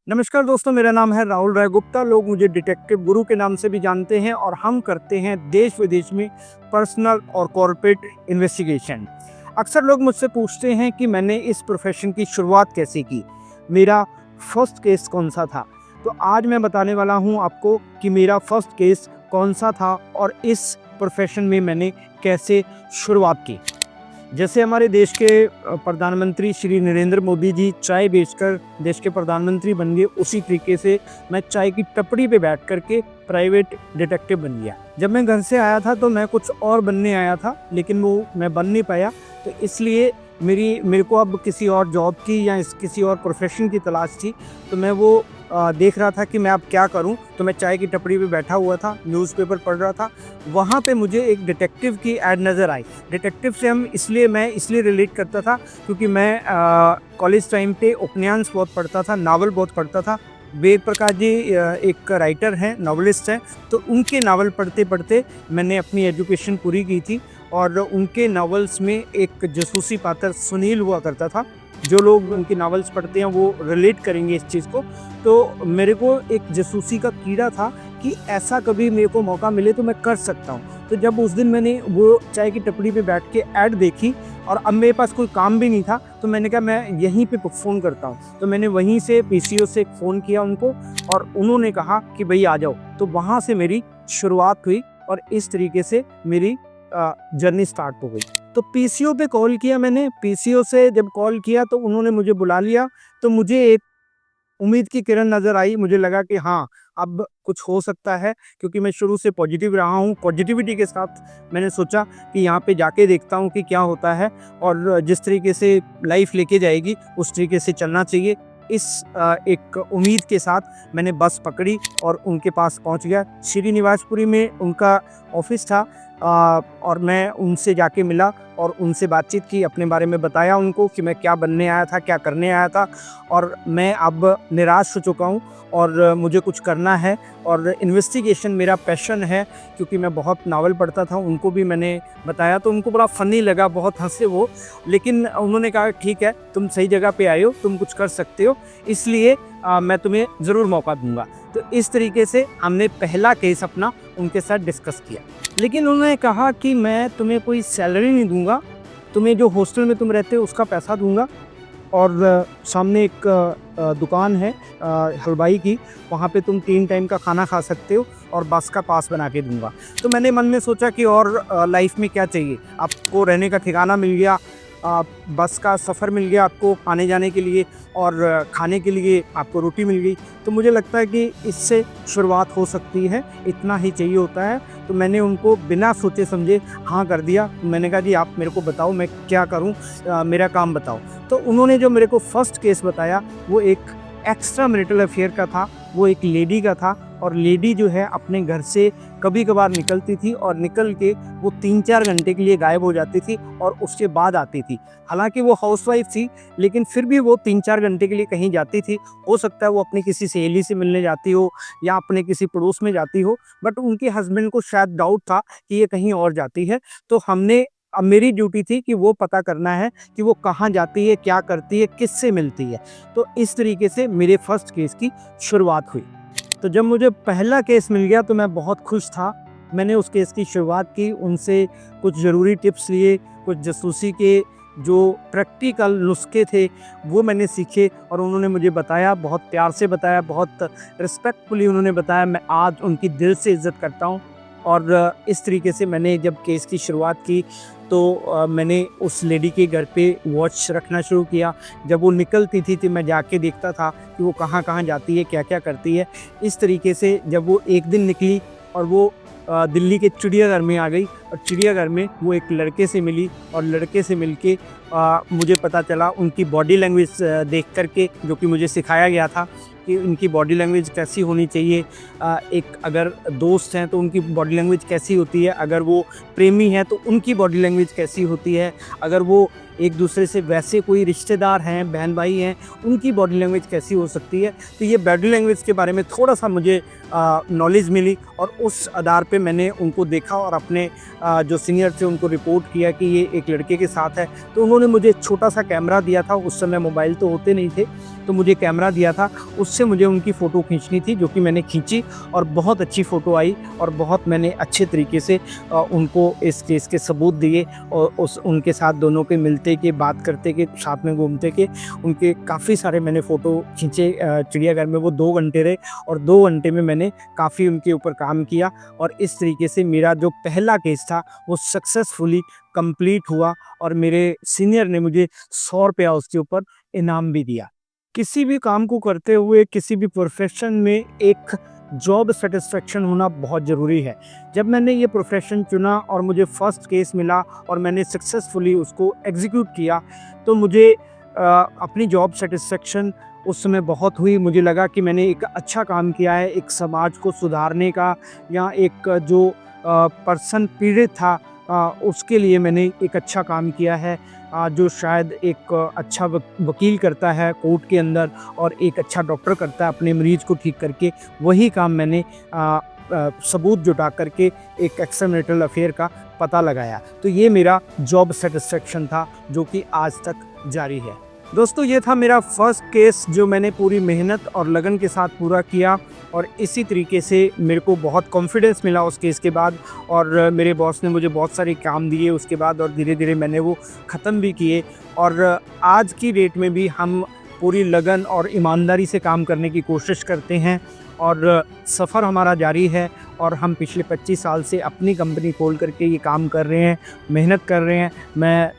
नमस्कार दोस्तों, मेरा नाम है राहुल राय गुप्ता। लोग मुझे डिटेक्टिव गुरु के नाम से भी जानते हैं और हम करते हैं देश विदेश में पर्सनल और कॉर्पोरेट इन्वेस्टिगेशन। अक्सर लोग मुझसे पूछते हैं कि मैंने इस प्रोफेशन की शुरुआत कैसे की, मेरा फर्स्ट केस कौन सा था। तो आज मैं बताने वाला हूं आपको कि मेरा फर्स्ट केस कौन सा था और इस प्रोफेशन में मैंने कैसे शुरुआत की। जैसे हमारे देश के प्रधानमंत्री श्री नरेंद्र मोदी जी चाय बेचकर देश के प्रधानमंत्री बन गए, उसी तरीके से मैं चाय की टपरी पे बैठ करके प्राइवेट डिटेक्टिव बन गया। जब मैं घर से आया था तो मैं कुछ और बनने आया था, लेकिन वो मैं बन नहीं पाया। तो इसलिए मेरे को अब किसी और जॉब की या किसी और प्रोफेशन की तलाश थी। तो मैं वो देख रहा था कि मैं अब क्या करूं। तो मैं चाय की टपरी पे बैठा हुआ था, न्यूज़पेपर पढ़ रहा था। वहाँ पे मुझे एक डिटेक्टिव की ऐड नज़र आई। डिटेक्टिव से मैं इसलिए रिलेट करता था क्योंकि मैं कॉलेज टाइम पे उपन्यास बहुत पढ़ता था, नावल बहुत पढ़ता था। वेद प्रकाश जी एक राइटर हैं, नॉवलिस्ट हैं। तो उनके नावल पढ़ते पढ़ते मैंने अपनी एजुकेशन पूरी की थी। और उनके नावल्स में एक जासूसी पात्र सुनील हुआ करता था। जो लोग उनकी नावल्स पढ़ते हैं वो रिलेट करेंगे इस चीज़ को। तो मेरे को एक जासूसी का कीड़ा था कि ऐसा कभी मेरे को मौका मिले तो मैं कर सकता हूँ। तो जब उस दिन मैंने वो चाय की टपरी पे बैठ के ऐड देखी और अब मेरे पास कोई काम भी नहीं था, तो मैंने कहा मैं यहीं पे फ़ोन करता हूँ। तो मैंने वहीं से पीसीओ से फ़ोन किया उनको और उन्होंने कहा कि भई आ जाओ। तो वहाँ से मेरी शुरुआत हुई और इस तरीके से मेरी जर्नी स्टार्ट हो गई। तो पीसीओ पे कॉल किया मैंने। पीसीओ से जब कॉल किया तो उन्होंने मुझे बुला लिया। तो मुझे एक उम्मीद की किरण नज़र आई। मुझे लगा कि हाँ, अब कुछ हो सकता है, क्योंकि मैं शुरू से पॉजिटिव रहा हूँ। पॉजिटिविटी के साथ मैंने सोचा कि यहाँ पे जाके देखता हूँ कि क्या होता है और जिस तरीके से लाइफ लेके जाएगी उस तरीके से चलना चाहिए। इस एक उम्मीद के साथ मैंने बस पकड़ी और उनके पास पहुँच गया। श्रीनिवासपुरी में उनका ऑफिस था। और मैं उनसे जाके मिला और उनसे बातचीत की, अपने बारे में बताया उनको कि मैं क्या बनने आया था, क्या करने आया था। और मैं अब निराश हो चुका हूँ और मुझे कुछ करना है और इन्वेस्टिगेशन मेरा पैशन है, क्योंकि मैं बहुत नावल पढ़ता था। उनको भी मैंने बताया तो उनको बड़ा फ़नी लगा, बहुत हँसे वो। लेकिन उन्होंने कहा ठीक है, तुम सही जगह पे आए हो, तुम कुछ कर सकते हो, इसलिए मैं तुम्हें ज़रूर मौका दूँगा। तो इस तरीके से हमने पहला केस अपना उनके साथ डिस्कस किया। लेकिन उन्होंने कहा कि मैं तुम्हें कोई सैलरी नहीं दूँगा, तुम्हें जो हॉस्टल में तुम रहते हो उसका पैसा दूँगा और सामने एक दुकान है हलवाई की, वहाँ पे तुम 3 टाइम का खाना खा सकते हो और बस का पास बना के दूँगा। तो मैंने मन में सोचा कि और लाइफ में क्या चाहिए? आपको रहने का ठिकाना मिल गया, बस का सफ़र मिल गया आपको आने जाने के लिए और खाने के लिए आपको रोटी मिल गई। तो मुझे लगता है कि इससे शुरुआत हो सकती है, इतना ही चाहिए होता है। तो मैंने उनको बिना सोचे समझे हाँ कर दिया। मैंने कहा जी आप मेरे को बताओ मैं क्या करूं, मेरा काम बताओ। तो उन्होंने जो मेरे को फर्स्ट केस बताया वो एक एक्स्ट्रा मैरिटल अफेयर का था, वो एक लेडी का था। और लेडी जो है अपने घर से कभी कभार निकलती थी और निकल के वो 3-4 घंटे के लिए गायब हो जाती थी और उसके बाद आती थी। हालांकि वो हाउसवाइफ थी, लेकिन फिर भी वो 3-4 घंटे के लिए कहीं जाती थी। हो सकता है वो अपनी किसी सहेली से मिलने जाती हो या अपने किसी पड़ोस में जाती हो, बट उनके हस्बैंड को शायद डाउट था कि ये कहीं और जाती है। तो अब मेरी ड्यूटी थी कि वो पता करना है कि वो कहाँ जाती है, क्या करती है, किससे मिलती है। तो इस तरीके से मेरे फर्स्ट केस की शुरुआत हुई। तो जब मुझे पहला केस मिल गया तो मैं बहुत खुश था। मैंने उस केस की शुरुआत की, उनसे कुछ ज़रूरी टिप्स लिए, कुछ जासूसी के जो प्रैक्टिकल नुस्खे थे वो मैंने सीखे और उन्होंने मुझे बताया, बहुत प्यार से बताया, बहुत रिस्पेक्टफुली उन्होंने बताया। मैं आज उनकी दिल से इज़्ज़त करता हूँ। और इस तरीके से मैंने जब केस की शुरुआत की तो मैंने उस लेडी के घर पे वॉच रखना शुरू किया। जब वो निकलती थी तो मैं जाके देखता था कि वो कहाँ-कहाँ जाती है, क्या-क्या करती है। इस तरीके से जब वो एक दिन निकली और वो दिल्ली के चिड़ियाघर में आ गई और चिड़ियाघर में वो एक लड़के से मिली और लड़के से मिलके मुझे पता चला उनकी बॉडी लैंग्वेज देख कर के, जो कि मुझे सिखाया गया था कि उनकी बॉडी लैंग्वेज कैसी होनी चाहिए। एक अगर दोस्त हैं तो उनकी बॉडी लैंग्वेज कैसी होती है, अगर वो प्रेमी हैं तो उनकी बॉडी लैंग्वेज कैसी होती है, अगर वो एक दूसरे से वैसे कोई रिश्तेदार हैं, बहन भाई हैं, उनकी बॉडी लैंग्वेज कैसी हो सकती है। तो ये बॉडी लैंग्वेज के बारे में थोड़ा-सा मुझे नॉलेज मिली और उस आधार पे मैंने उनको देखा और अपने जो सीनियर थे उनको रिपोर्ट किया कि ये एक लड़के के साथ है। तो उन्होंने मुझे एक छोटा-सा कैमरा दिया था, उस समय मोबाइल तो होते नहीं थे, तो मुझे कैमरा दिया था, उससे मुझे उनकी फ़ोटो खींचनी थी, जो कि मैंने खींची और बहुत अच्छी फ़ोटो आई और बहुत मैंने अच्छे तरीके से उनको इस केस के सबूत दिए और उनके साथ दोनों के मिलते के, बात करते के, साथ में घूमते के, उनके काफ़ी सारे मैंने फ़ोटो खींचे। चिड़ियाघर में वो 2 घंटे रहे और 2 घंटे में मैंने काफ़ी उनके ऊपर काम किया और इस तरीके से मेरा जो पहला केस था वो सक्सेसफुली कंप्लीट हुआ और मेरे सीनियर ने मुझे 100 रुपया उसके ऊपर इनाम भी दिया। किसी भी काम को करते हुए, किसी भी प्रोफ़ेशन में एक जॉब सैटिस्फैक्शन होना बहुत ज़रूरी है। जब मैंने ये प्रोफ़ेशन चुना और मुझे फर्स्ट केस मिला और मैंने सक्सेसफुली उसको एग्ज़ीक्यूट किया, तो मुझे अपनी जॉब सैटिस्फैक्शन उस समय बहुत हुई। मुझे लगा कि मैंने एक अच्छा काम किया है, एक समाज को सुधारने का या एक जो पर्सन पीड़ित था उसके लिए मैंने एक अच्छा काम किया है। जो शायद एक अच्छा वकील करता है कोर्ट के अंदर और एक अच्छा डॉक्टर करता है अपने मरीज़ को ठीक करके, वही काम मैंने सबूत जुटा करके एक एक्स्ट्रा मैरिटल अफेयर का पता लगाया। तो ये मेरा जॉब सैटिस्फैक्शन था जो कि आज तक जारी है। दोस्तों, ये था मेरा फर्स्ट केस जो मैंने पूरी मेहनत और लगन के साथ पूरा किया और इसी तरीके से मेरे को बहुत कॉन्फिडेंस मिला उस केस के बाद और मेरे बॉस ने मुझे बहुत सारे काम दिए उसके बाद और धीरे-धीरे मैंने वो ख़त्म भी किए और आज की डेट में भी हम पूरी लगन और ईमानदारी से काम करने की कोशिश करते हैं और सफ़र हमारा जारी है और हम पिछले 25 साल से अपनी कंपनी खोल करके ये काम कर रहे हैं, मेहनत कर रहे हैं। मैं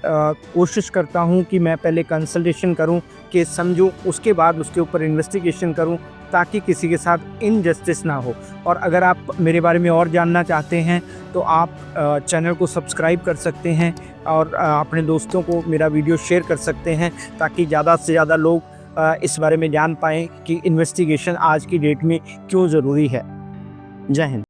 कोशिश करता हूँ कि मैं पहले कंसल्टेशन करूँ, केस समझूँ, उसके बाद उसके ऊपर इन्वेस्टिगेशन करूँ ताकि किसी के साथ इनजस्टिस ना हो। और अगर आप मेरे बारे में और जानना चाहते हैं तो आप चैनल को सब्सक्राइब कर सकते हैं और अपने दोस्तों को मेरा वीडियो शेयर कर सकते हैं ताकि ज़्यादा से ज़्यादा लोग इस बारे में जान पाएँ कि इन्वेस्टिगेशन आज की डेट में क्यों ज़रूरी है। जय हिंद।